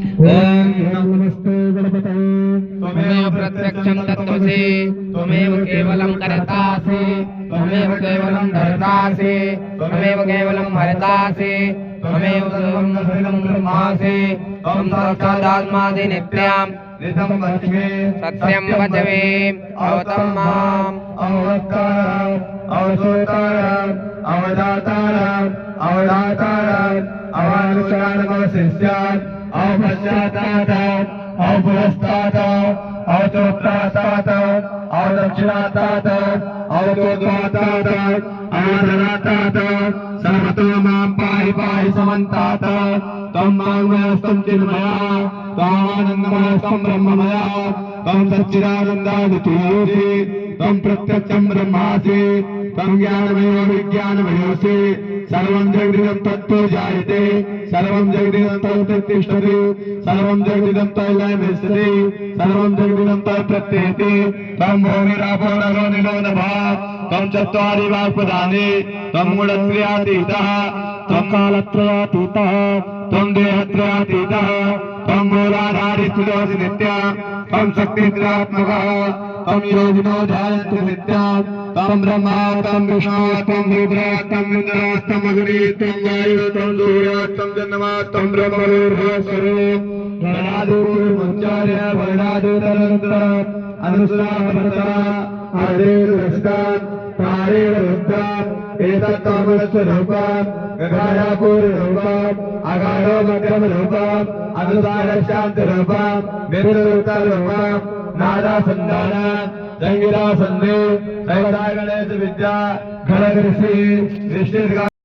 ओम नमस्ते गणपते। त्वमेव प्रत्यक्षं तत्त्वसि, त्वमेव केवलं कर्तासि, त्वमेव केवलं धर्तासि, त्वमेव केवलं हरतासि, त्वमेव सर्वं ब्रह्मासि। त्वं साक्षादात्मासि नित्यं नितं वच्मि सत्यं वचवे अवतं माम् अवक्तारम् अवसोतारम् अवदातारम् अवदातारम् अवानुशानमवशिष्यात् अवपश्चातात् अवपुरस्तात् अवचोत्तरात् अवदक्षिणात् अवतोद्वातात् अवधरातात् सर्वतो मां पाहि पाहि समन्तात्। त्वं वाङ्मयस्त्वं चिन्मया त्वानन्दमयस्त्वं ब्रह्ममया त्वं सच्चिदानन्दादितोऽसि त्वं प्रत्यक्षं ब्रह्मासि त्वं ज्ञानमयो विज्ञानमयोऽसि। सर्वं जगदिदं तत्तो जायते सर्वं जगदिदं तत्तिष्ठति सर्वं जगदिदं तल्लयमिष्यति सर्वं जगदिदं तत्प्रत्येति। त्वं भूमिरापो नरो निलो नभः त्वं चत्वारि वाक्पदानि त्वं गुणत्रयातीतः त्वं कालत्रयातीतः त्वं देहत्रयातीतः त्वं मूलाधारी स्थितोऽसि नित्यं त्वं शक्तित्रयात्मकः त्वं योगिनो ध्यायन्तु नित्यं त्वं ब्रह्मा त्वं विष्णु त्वं रुद्रः त्वं इन्द्रः त्वं अग्निः त्वं वायुः त्वं सूर्यः त्वं चन्द्रमः त्वं ब्रह्मरूपस्वरूपं वर्णादिपूर्वमुच्चार्य वर्णादितरन्तरम् अनुस्वारभरतः आदेशरस्तात् तारेण रुद्रात् एतत्त्वमस्वरूपम् गगाढपूर्णरूपम् अगाढो मध्यमरूपम् अनुसारशान्तरूपम् निर्वृत्तरूपम् नादासन्धानम् संगीतासन्धि सैवदा गणेश विद्या घनकृषि दृष्टि